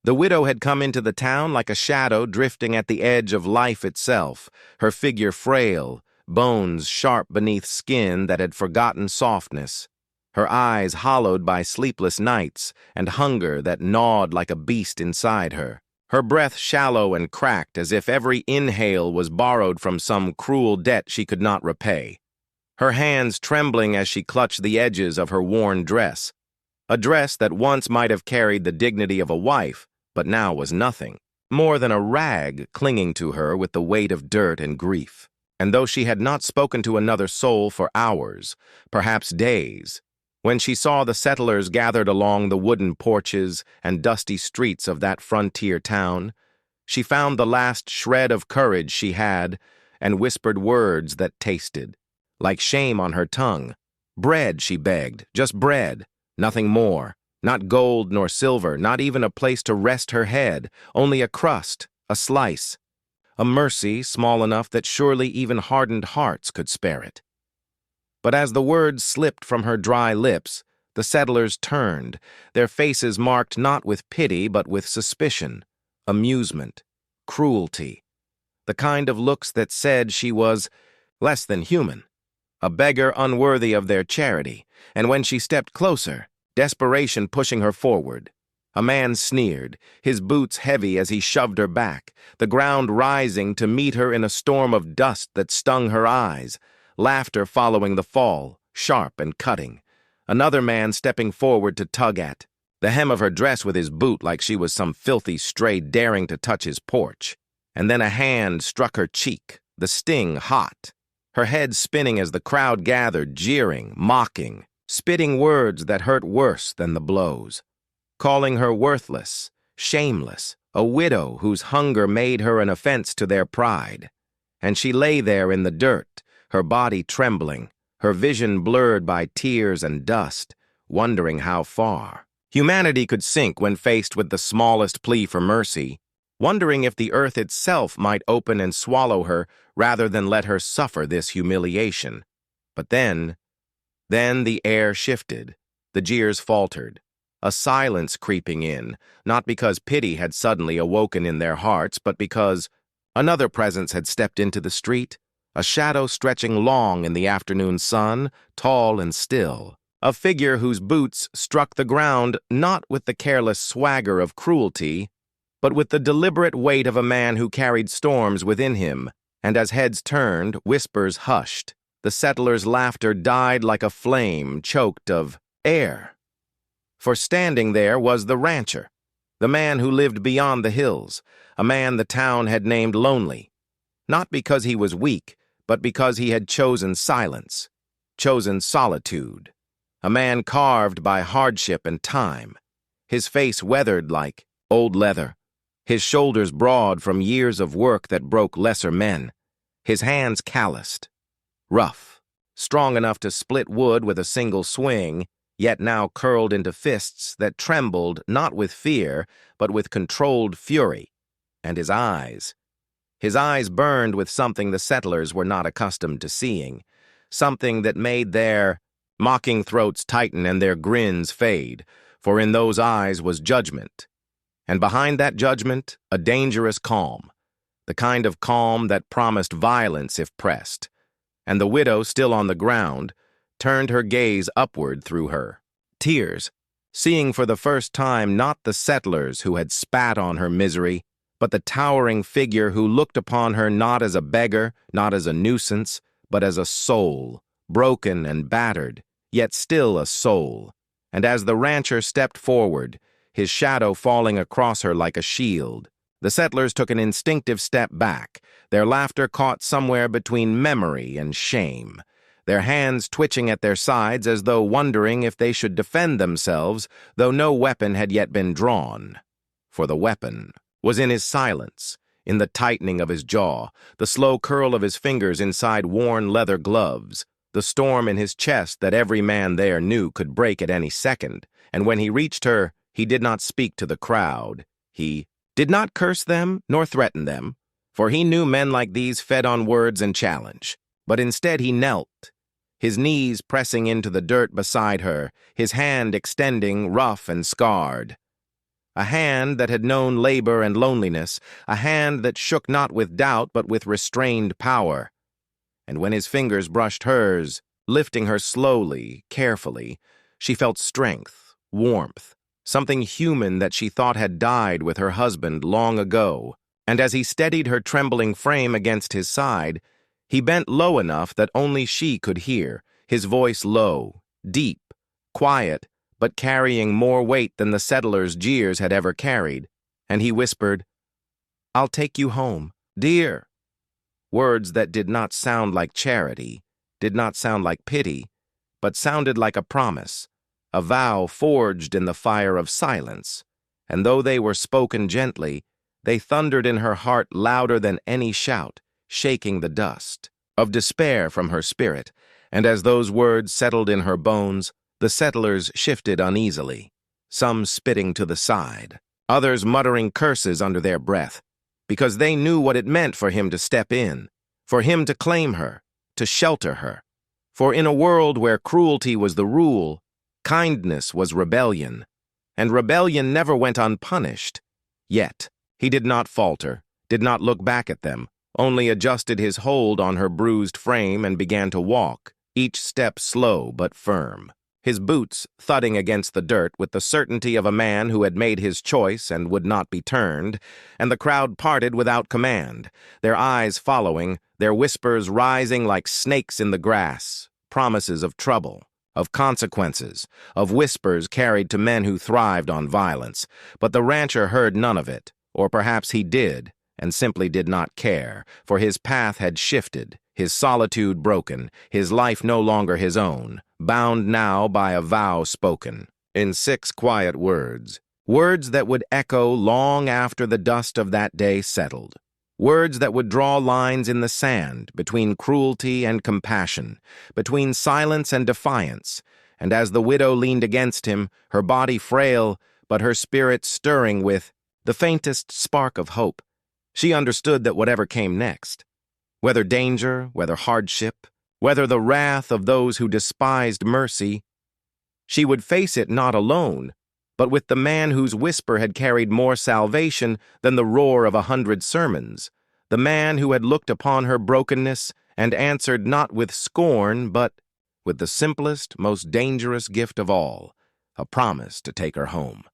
The widow had come into the town like a shadow drifting at the edge of life itself, her figure frail, bones sharp beneath skin that had forgotten softness, her eyes hollowed by sleepless nights and hunger that gnawed like a beast inside her, her breath shallow and cracked as if every inhale was borrowed from some cruel debt she could not repay, her hands trembling as she clutched the edges of her worn dress, a dress that once might have carried the dignity of a wife, but now was nothing, more than a rag clinging to her with the weight of dirt and grief. And though she had not spoken to another soul for hours, perhaps days, when she saw the settlers gathered along the wooden porches and dusty streets of that frontier town, she found the last shred of courage she had and whispered words that tasted, like shame on her tongue. Bread, she begged, just bread, nothing more. Not gold nor silver, not even a place to rest her head, only a crust, a slice, a mercy small enough that surely even hardened hearts could spare it. But as the words slipped from her dry lips, the settlers turned, their faces marked not with pity but with suspicion, amusement, cruelty, the kind of looks that said she was less than human, a beggar unworthy of their charity, and when she stepped closer, desperation pushing her forward. A man sneered, his boots heavy as he shoved her back, the ground rising to meet her in a storm of dust that stung her eyes, laughter following the fall, sharp and cutting. Another man stepping forward to tug at the hem of her dress with his boot like she was some filthy stray daring to touch his porch. And then a hand struck her cheek, the sting hot, her head spinning as the crowd gathered, jeering, mocking, spitting words that hurt worse than the blows, calling her worthless, shameless, a widow whose hunger made her an offense to their pride. And she lay there in the dirt, her body trembling, her vision blurred by tears and dust, wondering how far humanity could sink when faced with the smallest plea for mercy, wondering if the earth itself might open and swallow her rather than let her suffer this humiliation. But then the air shifted, the jeers faltered, a silence creeping in, not because pity had suddenly awoken in their hearts, but because another presence had stepped into the street, a shadow stretching long in the afternoon sun, tall and still, a figure whose boots struck the ground not with the careless swagger of cruelty, but with the deliberate weight of a man who carried storms within him, and as heads turned, whispers hushed. The settlers' laughter died like a flame choked of air. For standing there was the rancher, the man who lived beyond the hills, a man the town had named Lonely, not because he was weak, but because he had chosen silence, chosen solitude, a man carved by hardship and time, his face weathered like old leather, his shoulders broad from years of work that broke lesser men, his hands calloused, rough, strong enough to split wood with a single swing, yet now curled into fists that trembled not with fear, but with controlled fury, and his eyes burned with something the settlers were not accustomed to seeing, something that made their mocking throats tighten and their grins fade, for in those eyes was judgment, and behind that judgment a dangerous calm, the kind of calm that promised violence if pressed. And the widow, still on the ground, turned her gaze upward through her tears, seeing for the first time not the settlers who had spat on her misery, but the towering figure who looked upon her not as a beggar, not as a nuisance, but as a soul, broken and battered, yet still a soul. And as the rancher stepped forward, his shadow falling across her like a shield, the settlers took an instinctive step back, their laughter caught somewhere between memory and shame, their hands twitching at their sides as though wondering if they should defend themselves, though no weapon had yet been drawn. For the weapon was in his silence, in the tightening of his jaw, the slow curl of his fingers inside worn leather gloves, the storm in his chest that every man there knew could break at any second, and when he reached her, he did not speak to the crowd. He did not curse them nor threaten them, for he knew men like these fed on words and challenge, but instead he knelt, his knees pressing into the dirt beside her, his hand extending rough and scarred. a hand that had known labor and loneliness, a hand that shook not with doubt but with restrained power. And when his fingers brushed hers, lifting her slowly, carefully, she felt strength, warmth, something human that she thought had died with her husband long ago. And as he steadied her trembling frame against his side, he bent low enough that only she could hear, his voice low, deep, quiet, but carrying more weight than the settler's jeers had ever carried, and he whispered, "I'll take you home, dear." Words that did not sound like charity, did not sound like pity, but sounded like a promise, a vow forged in the fire of silence, and though they were spoken gently, they thundered in her heart louder than any shout, shaking the dust of despair from her spirit, and as those words settled in her bones, the settlers shifted uneasily, some spitting to the side, others muttering curses under their breath, because they knew what it meant for him to step in, for him to claim her, to shelter her. For in a world where cruelty was the rule, kindness was rebellion, and rebellion never went unpunished. Yet, he did not falter, did not look back at them, only adjusted his hold on her bruised frame and began to walk, each step slow but firm, his boots thudding against the dirt with the certainty of a man who had made his choice and would not be turned, and the crowd parted without command, their eyes following, their whispers rising like snakes in the grass, promises of trouble, of consequences, of whispers carried to men who thrived on violence. But the rancher heard none of it, or perhaps he did, and simply did not care, for his path had shifted, his solitude broken, his life no longer his own, bound now by a vow spoken, in 6 quiet words, words that would echo long after the dust of that day settled, words that would draw lines in the sand between cruelty and compassion, between silence and defiance, and as the widow leaned against him, her body frail, but her spirit stirring with the faintest spark of hope, she understood that whatever came next, whether danger, whether hardship, whether the wrath of those who despised mercy, she would face it not alone, but with the man whose whisper had carried more salvation than the roar of 100 sermons, the man who had looked upon her brokenness and answered not with scorn, but with the simplest, most dangerous gift of all, a promise to take her home.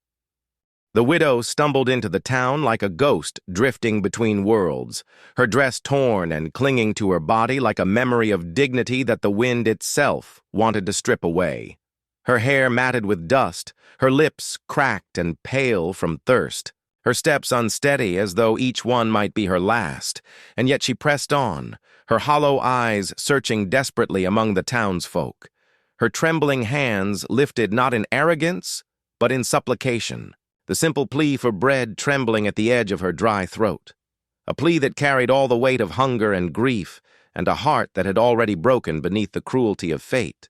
The widow stumbled into the town like a ghost drifting between worlds, her dress torn and clinging to her body like a memory of dignity that the wind itself wanted to strip away. Her hair matted with dust, her lips cracked and pale from thirst, her steps unsteady as though each one might be her last, and yet she pressed on, her hollow eyes searching desperately among the townsfolk, her trembling hands lifted not in arrogance, but in supplication, the simple plea for bread trembling at the edge of her dry throat, a plea that carried all the weight of hunger and grief and a heart that had already broken beneath the cruelty of fate.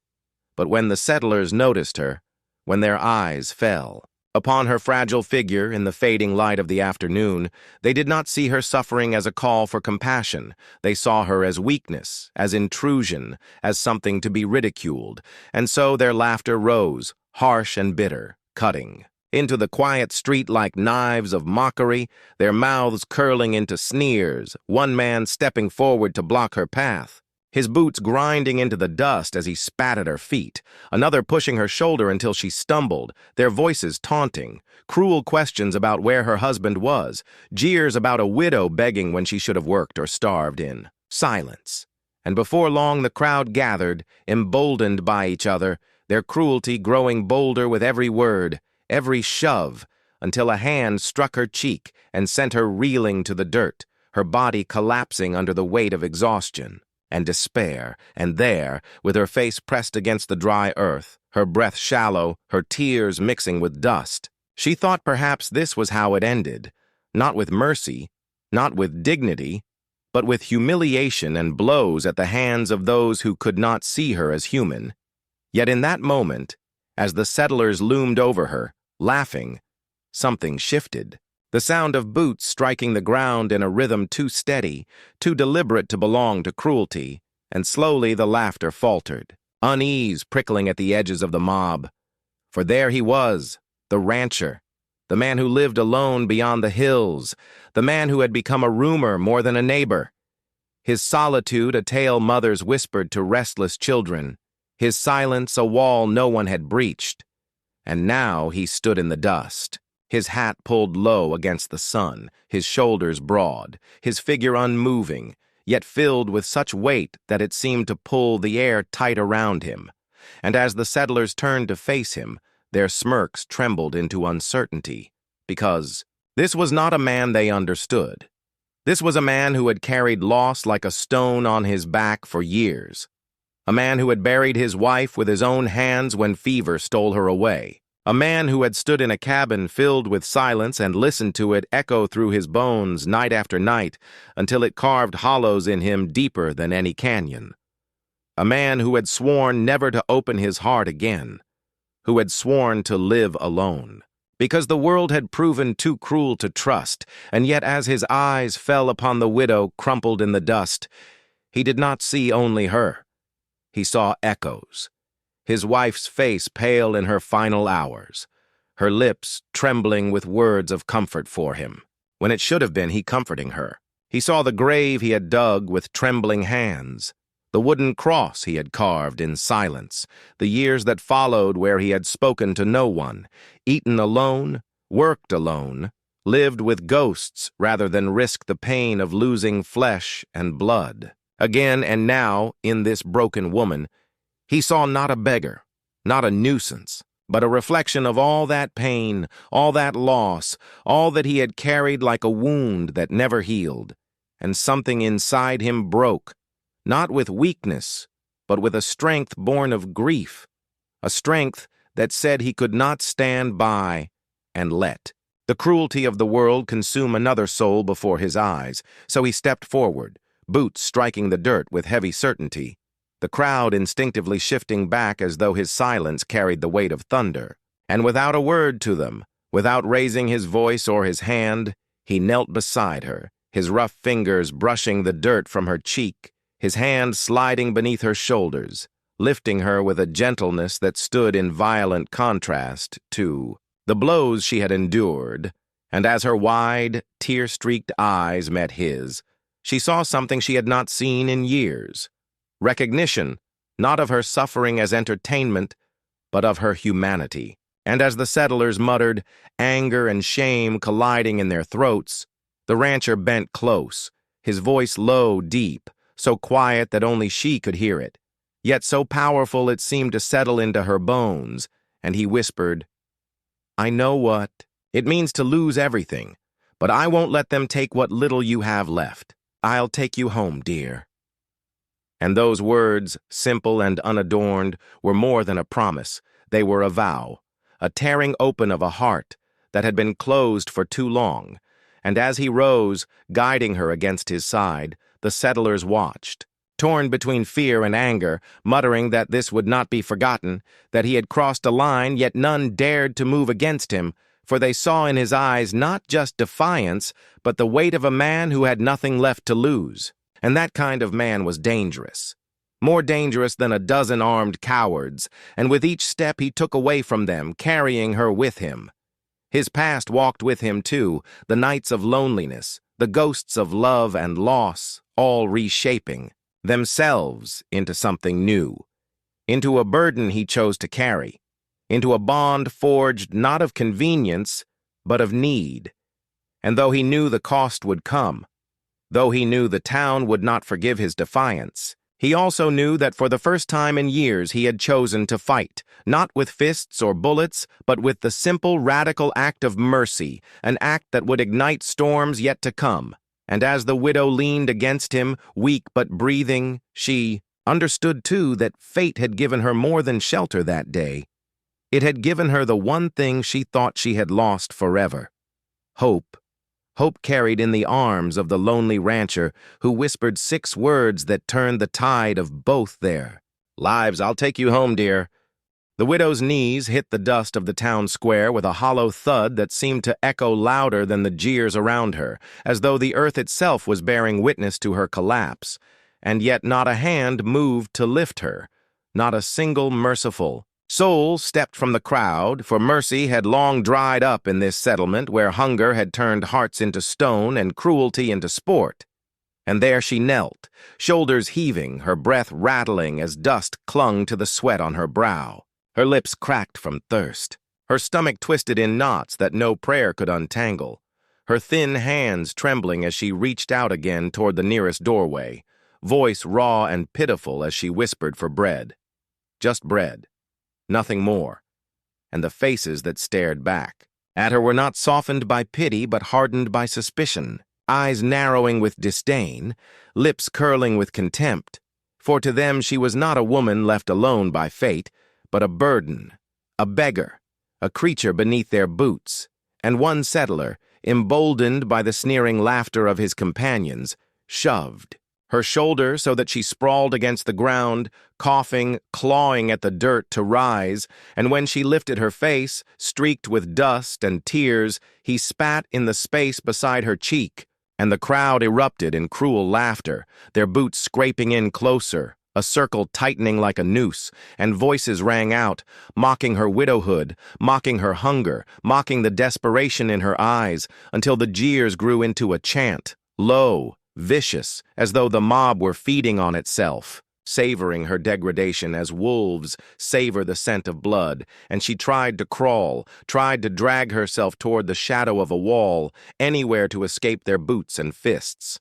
But when the settlers noticed her, when their eyes fell upon her fragile figure in the fading light of the afternoon, they did not see her suffering as a call for compassion. They saw her as weakness, as intrusion, as something to be ridiculed, and so their laughter rose, harsh and bitter, cutting into the quiet street like knives of mockery, their mouths curling into sneers, one man stepping forward to block her path, his boots grinding into the dust as he spat at her feet, another pushing her shoulder until she stumbled, their voices taunting, cruel questions about where her husband was, jeers about a widow begging when she should have worked or starved in silence. And before long the crowd gathered, emboldened by each other, their cruelty growing bolder with every word, every shove, until a hand struck her cheek and sent her reeling to the dirt, her body collapsing under the weight of exhaustion and despair, and there, with her face pressed against the dry earth, her breath shallow, her tears mixing with dust, she thought perhaps this was how it ended, not with mercy, not with dignity, but with humiliation and blows at the hands of those who could not see her as human. Yet in that moment, as the settlers loomed over her, laughing, something shifted. The sound of boots striking the ground in a rhythm too steady, too deliberate to belong to cruelty, and slowly the laughter faltered, unease prickling at the edges of the mob. For there he was, the rancher, the man who lived alone beyond the hills, the man who had become a rumor more than a neighbor. His solitude a tale mothers whispered to restless children, his silence a wall no one had breached. And now he stood in the dust, his hat pulled low against the sun, his shoulders broad, his figure unmoving, yet filled with such weight that it seemed to pull the air tight around him. And as the settlers turned to face him, their smirks trembled into uncertainty, because this was not a man they understood. This was a man who had carried loss like a stone on his back for years. A man who had buried his wife with his own hands when fever stole her away. A man who had stood in a cabin filled with silence and listened to it echo through his bones night after night until it carved hollows in him deeper than any canyon. A man who had sworn never to open his heart again, who had sworn to live alone, because the world had proven too cruel to trust, and yet as his eyes fell upon the widow crumpled in the dust, he did not see only her. He saw echoes. His wife's face pale in her final hours, her lips trembling with words of comfort for him, when it should have been he comforting her. He saw the grave he had dug with trembling hands, the wooden cross he had carved in silence, the years that followed where he had spoken to no one, eaten alone, worked alone, lived with ghosts rather than risk the pain of losing flesh and blood. Again and now, in this broken woman, he saw not a beggar, not a nuisance, but a reflection of all that pain, all that loss, all that he had carried like a wound that never healed. And something inside him broke, not with weakness, but with a strength born of grief, a strength that said he could not stand by and let the cruelty of the world consume another soul before his eyes. So he stepped forward, boots striking the dirt with heavy certainty, the crowd instinctively shifting back as though his silence carried the weight of thunder. And without a word to them, without raising his voice or his hand, he knelt beside her, his rough fingers brushing the dirt from her cheek, his hand sliding beneath her shoulders, lifting her with a gentleness that stood in violent contrast to the blows she had endured. And as her wide, tear-streaked eyes met his, she saw something she had not seen in years. Recognition, not of her suffering as entertainment, but of her humanity. And as the settlers muttered, anger and shame colliding in their throats, the rancher bent close, his voice low, deep, so quiet that only she could hear it, yet so powerful it seemed to settle into her bones, and he whispered, "I know what it means to lose everything, but I won't let them take what little you have left. I'll take you home, dear." And those words, simple and unadorned, were more than a promise. They were a vow, a tearing open of a heart that had been closed for too long. And as he rose, guiding her against his side, the settlers watched, torn between fear and anger, muttering that this would not be forgotten, that he had crossed a line, yet none dared to move against him, for they saw in his eyes not just defiance, but the weight of a man who had nothing left to lose. And that kind of man was dangerous, more dangerous than a dozen armed cowards, and with each step he took away from them, carrying her with him. His past walked with him too, the nights of loneliness, the ghosts of love and loss, all reshaping themselves into something new, into a burden he chose to carry, into a bond forged not of convenience, but of need. And though he knew the cost would come, though he knew the town would not forgive his defiance, he also knew that for the first time in years he had chosen to fight, not with fists or bullets, but with the simple, radical act of mercy, an act that would ignite storms yet to come. And as the widow leaned against him, weak but breathing, she understood too that fate had given her more than shelter that day. It had given her the one thing she thought she had lost forever: hope. Hope carried in the arms of the lonely rancher who whispered 6 words that turned the tide of both their lives. "I'll take you home, dear." The widow's knees hit the dust of the town square with a hollow thud that seemed to echo louder than the jeers around her, as though the earth itself was bearing witness to her collapse. And yet not a hand moved to lift her, not a single merciful, Soul stepped from the crowd, for mercy had long dried up in this settlement where hunger had turned hearts into stone and cruelty into sport. And there she knelt, shoulders heaving, her breath rattling as dust clung to the sweat on her brow. Her lips cracked from thirst, her stomach twisted in knots that no prayer could untangle, her thin hands trembling as she reached out again toward the nearest doorway, voice raw and pitiful as she whispered for bread. Just bread. Nothing more. And the faces that stared back at her were not softened by pity but hardened by suspicion, eyes narrowing with disdain, lips curling with contempt, for to them she was not a woman left alone by fate, but a burden, a beggar, a creature beneath their boots, and one settler, emboldened by the sneering laughter of his companions, shoved her shoulder so that she sprawled against the ground, coughing, clawing at the dirt to rise, and when she lifted her face, streaked with dust and tears, he spat in the space beside her cheek, and the crowd erupted in cruel laughter, their boots scraping in closer, a circle tightening like a noose, and voices rang out, mocking her widowhood, mocking her hunger, mocking the desperation in her eyes, until the jeers grew into a chant, low, vicious, as though the mob were feeding on itself, savoring her degradation as wolves savor the scent of blood, and she tried to crawl, tried to drag herself toward the shadow of a wall, anywhere to escape their boots and fists.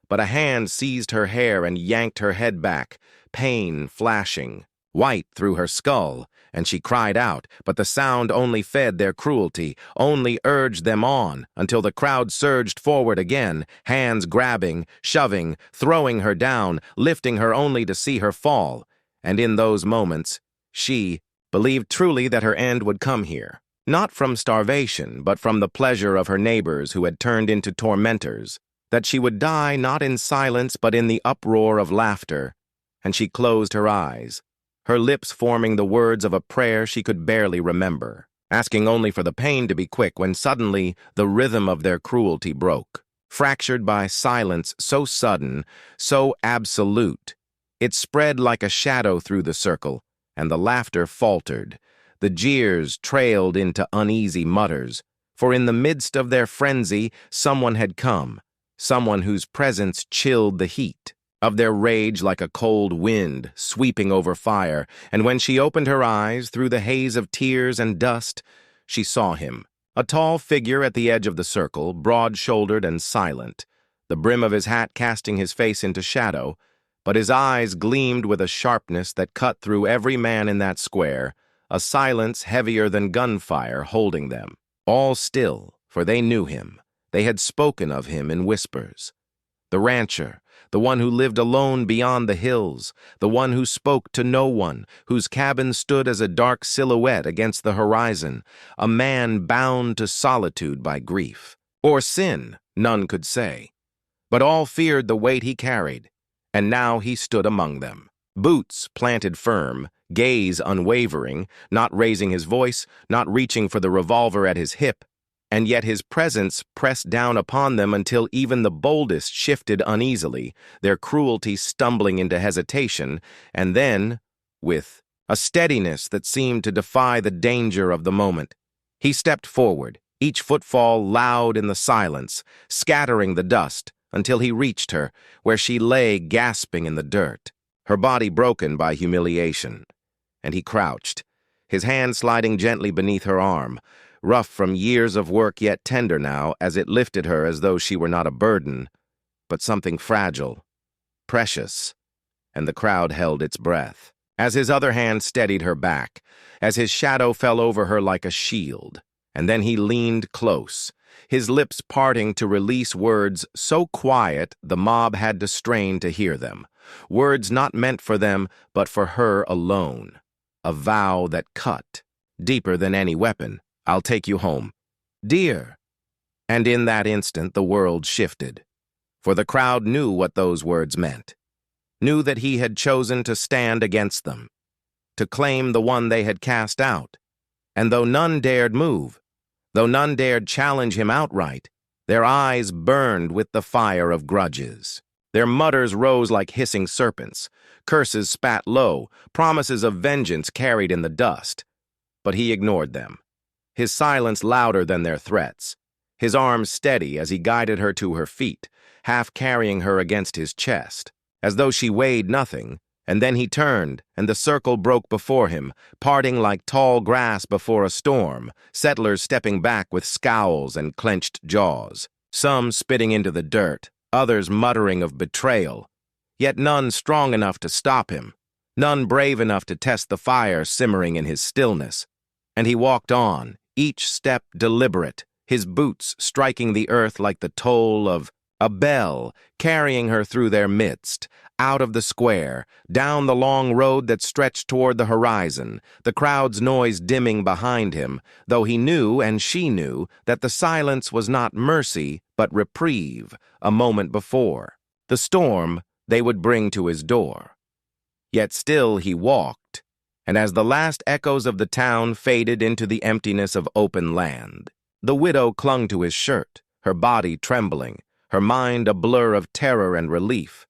But a hand seized her hair and yanked her head back, pain flashing, white through her skull, and she cried out, but the sound only fed their cruelty, only urged them on, until the crowd surged forward again, hands grabbing, shoving, throwing her down, lifting her only to see her fall. And in those moments, she believed truly that her end would come here, not from starvation, but from the pleasure of her neighbors who had turned into tormentors, that she would die not in silence but in the uproar of laughter. And she closed her eyes, her lips forming the words of a prayer she could barely remember, asking only for the pain to be quick when suddenly the rhythm of their cruelty broke, fractured by silence so sudden, so absolute. It spread like a shadow through the circle, and the laughter faltered. The jeers trailed into uneasy mutters, for in the midst of their frenzy someone had come, someone whose presence chilled the heat of their rage like a cold wind sweeping over fire, and when she opened her eyes through the haze of tears and dust, she saw him, a tall figure at the edge of the circle, broad-shouldered and silent, the brim of his hat casting his face into shadow, but his eyes gleamed with a sharpness that cut through every man in that square, a silence heavier than gunfire holding them, all still, for they knew him. They had spoken of him in whispers. The rancher, the one who lived alone beyond the hills, the one who spoke to no one, whose cabin stood as a dark silhouette against the horizon, a man bound to solitude by grief, or sin, none could say. But all feared the weight he carried, and now he stood among them, boots planted firm, gaze unwavering, not raising his voice, not reaching for the revolver at his hip, and yet his presence pressed down upon them until even the boldest shifted uneasily, their cruelty stumbling into hesitation, and then, with a steadiness that seemed to defy the danger of the moment, he stepped forward, each footfall loud in the silence, scattering the dust, until he reached her, where she lay gasping in the dirt, her body broken by humiliation. And he crouched, his hand sliding gently beneath her arm, rough from years of work yet tender now as it lifted her as though she were not a burden, but something fragile, precious, and the crowd held its breath, as his other hand steadied her back, as his shadow fell over her like a shield, and then he leaned close, his lips parting to release words so quiet the mob had to strain to hear them, words not meant for them but for her alone, a vow that cut, deeper than any weapon. "I'll take you home, dear." And in that instant the world shifted, for the crowd knew what those words meant, knew that he had chosen to stand against them, to claim the one they had cast out, and though none dared move, though none dared challenge him outright, their eyes burned with the fire of grudges. Their mutters rose like hissing serpents. Curses spat low, promises of vengeance carried in the dust. But he ignored them, his silence louder than their threats, his arms steady as he guided her to her feet, half carrying her against his chest, as though she weighed nothing. And then he turned, and the circle broke before him, parting like tall grass before a storm, settlers stepping back with scowls and clenched jaws, some spitting into the dirt, others muttering of betrayal, yet none strong enough to stop him, none brave enough to test the fire simmering in his stillness. And he walked on, each step deliberate, his boots striking the earth like the toll of a bell, carrying her through their midst, out of the square, down the long road that stretched toward the horizon, the crowd's noise dimming behind him, though he knew and she knew that the silence was not mercy but reprieve, a moment before, the storm they would bring to his door. Yet still he walked, and as the last echoes of the town faded into the emptiness of open land, the widow clung to his shirt, her body trembling, her mind a blur of terror and relief.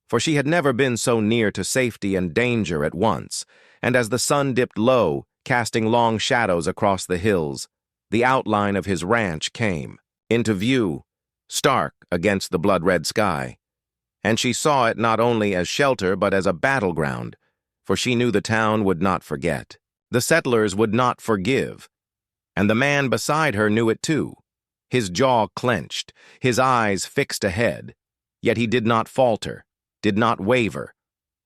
For she had never been so near to safety and danger at once, and as the sun dipped low, casting long shadows across the hills, the outline of his ranch came into view, stark against the blood-red sky. And she saw it not only as shelter but as a battleground, for she knew the town would not forget. The settlers would not forgive. And the man beside her knew it too. His jaw clenched, his eyes fixed ahead, yet he did not falter, did not waver,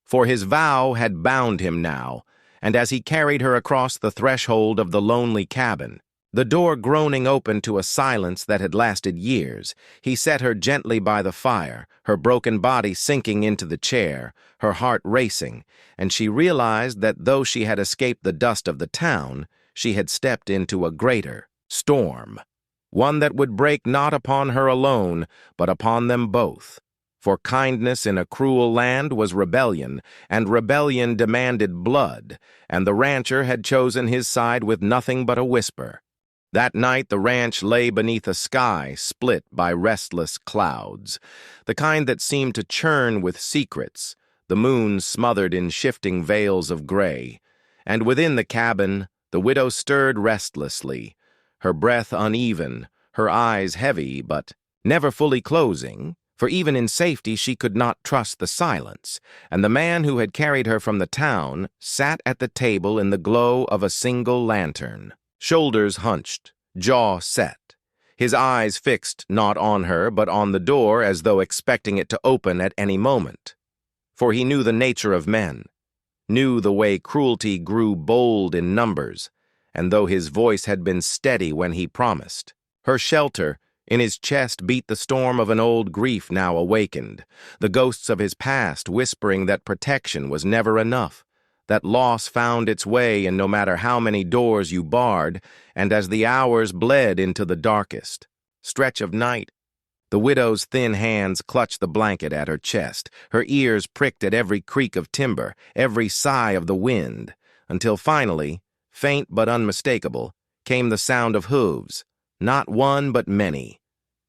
for his vow had bound him now, and as he carried her across the threshold of the lonely cabin, the door groaning open to a silence that had lasted years, he set her gently by the fire, her broken body sinking into the chair, her heart racing, and she realized that though she had escaped the dust of the town, she had stepped into a greater storm, one that would break not upon her alone, but upon them both. For kindness in a cruel land was rebellion, and rebellion demanded blood, and the rancher had chosen his side with nothing but a whisper. That night the ranch lay beneath a sky split by restless clouds, the kind that seemed to churn with secrets, the moon smothered in shifting veils of gray. And within the cabin the widow stirred restlessly, her breath uneven, her eyes heavy but never fully closing, for even in safety she could not trust the silence, and the man who had carried her from the town sat at the table in the glow of a single lantern, shoulders hunched, jaw set, his eyes fixed not on her but on the door as though expecting it to open at any moment. For he knew the nature of men, knew the way cruelty grew bold in numbers, and though his voice had been steady when he promised, her shelter in his chest beat the storm of an old grief now awakened, the ghosts of his past whispering that protection was never enough, that loss found its way in no matter how many doors you barred, and as the hours bled into the darkest stretch of night, the widow's thin hands clutched the blanket at her chest, her ears pricked at every creak of timber, every sigh of the wind, until finally, faint but unmistakable, came the sound of hooves, not one but many,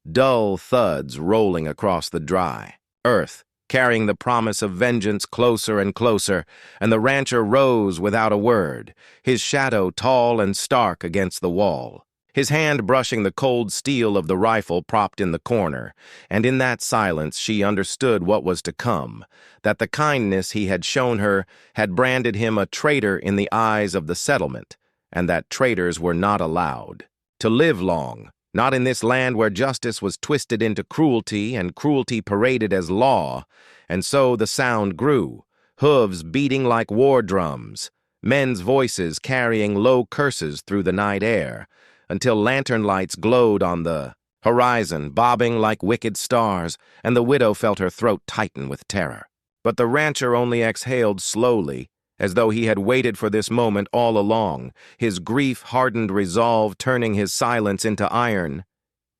dull thuds rolling across the dry earth, carrying the promise of vengeance closer and closer, and the rancher rose without a word, his shadow tall and stark against the wall, his hand brushing the cold steel of the rifle propped in the corner, and in that silence she understood what was to come, that the kindness he had shown her had branded him a traitor in the eyes of the settlement, and that traitors were not allowed to live long, not in this land where justice was twisted into cruelty and cruelty paraded as law. And so the sound grew, hooves beating like war drums, men's voices carrying low curses through the night air, until lantern lights glowed on the horizon, bobbing like wicked stars, and the widow felt her throat tighten with terror. But the rancher only exhaled slowly, as though he had waited for this moment all along, his grief-hardened resolve turning his silence into iron.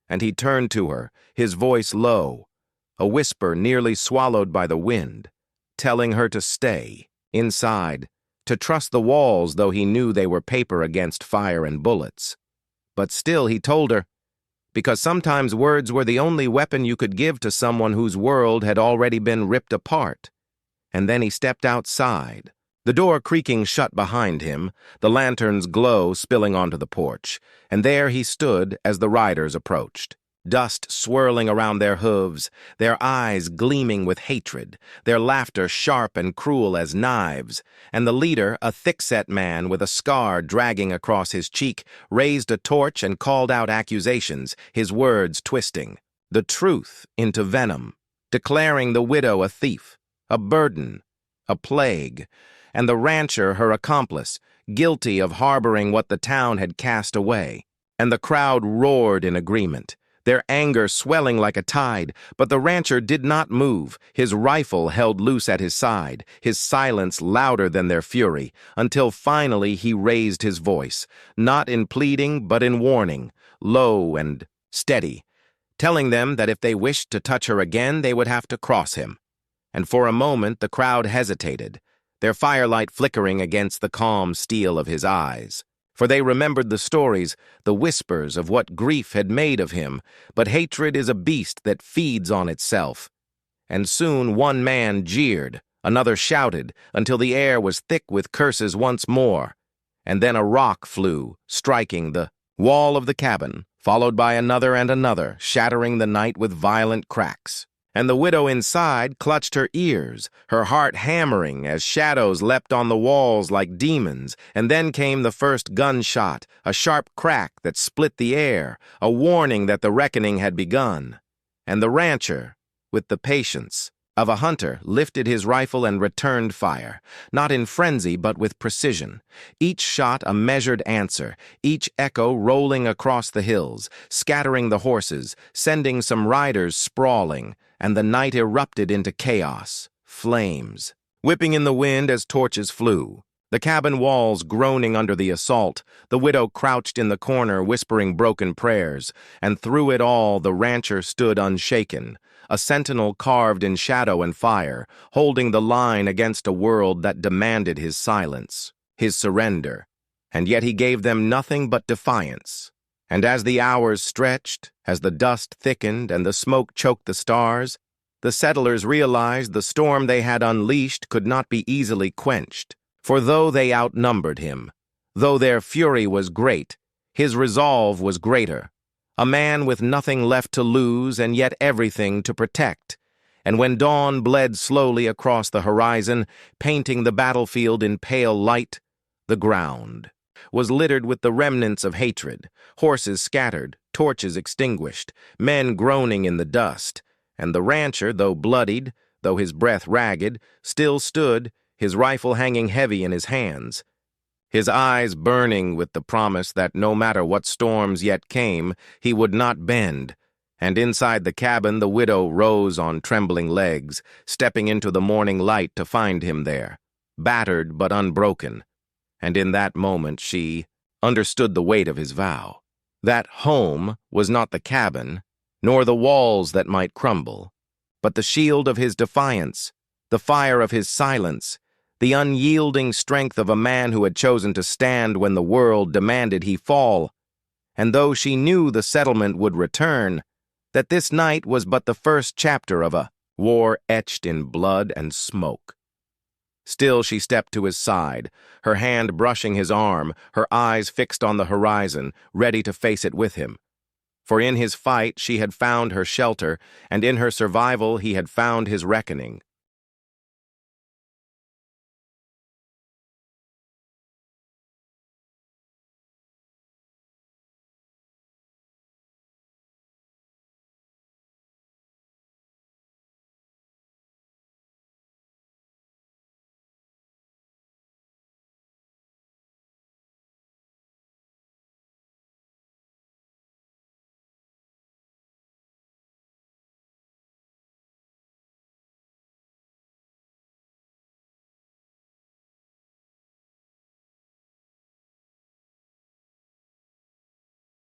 And he turned to her, his voice low, a whisper nearly swallowed by the wind, telling her to stay, inside, to trust the walls though he knew they were paper against fire and bullets. But still he told her, because sometimes words were the only weapon you could give to someone whose world had already been ripped apart. And then he stepped outside, the door creaking shut behind him, the lantern's glow spilling onto the porch, and there he stood as the riders approached. Dust swirling around their hooves, their eyes gleaming with hatred, their laughter sharp and cruel as knives, and the leader, a thick-set man with a scar dragging across his cheek, raised a torch and called out accusations, his words twisting the truth into venom, declaring the widow a thief, a burden, a plague, and the rancher her accomplice, guilty of harboring what the town had cast away. And the crowd roared in agreement, their anger swelling like a tide, but the rancher did not move, his rifle held loose at his side, his silence louder than their fury, until finally he raised his voice, not in pleading but in warning, low and steady, telling them that if they wished to touch her again, they would have to cross him. And for a moment the crowd hesitated, their firelight flickering against the calm steel of his eyes. For they remembered the stories, the whispers of what grief had made of him, but hatred is a beast that feeds on itself. And soon one man jeered, another shouted, until the air was thick with curses once more. And then a rock flew, striking the wall of the cabin, followed by another and another, shattering the night with violent cracks. And the widow inside clutched her ears, her heart hammering as shadows leapt on the walls like demons, and then came the first gunshot, a sharp crack that split the air, a warning that the reckoning had begun. And the rancher, with the patience of a hunter, lifted his rifle and returned fire, not in frenzy but with precision. Each shot a measured answer, each echo rolling across the hills, scattering the horses, sending some riders sprawling, and the night erupted into chaos, flames, whipping in the wind as torches flew. The cabin walls groaning under the assault, the widow crouched in the corner whispering broken prayers, and through it all the rancher stood unshaken, a sentinel carved in shadow and fire, holding the line against a world that demanded his silence, his surrender, and yet he gave them nothing but defiance. And as the hours stretched, as the dust thickened and the smoke choked the stars, the settlers realized the storm they had unleashed could not be easily quenched. For though they outnumbered him, though their fury was great, his resolve was greater. A man with nothing left to lose and yet everything to protect. And when dawn bled slowly across the horizon, painting the battlefield in pale light, the ground was littered with the remnants of hatred, horses scattered, torches extinguished, men groaning in the dust, and the rancher, though bloodied, though his breath ragged, still stood, his rifle hanging heavy in his hands, his eyes burning with the promise that no matter what storms yet came, he would not bend. And inside the cabin the widow rose on trembling legs, stepping into the morning light to find him there, battered but unbroken. And in that moment she understood the weight of his vow. That home was not the cabin, nor the walls that might crumble, but the shield of his defiance, the fire of his silence, the unyielding strength of a man who had chosen to stand when the world demanded he fall. And though she knew the settlement would return, that this night was but the first chapter of a war etched in blood and smoke. Still she stepped to his side, her hand brushing his arm, her eyes fixed on the horizon, ready to face it with him. For in his fight she had found her shelter, and in her survival he had found his reckoning.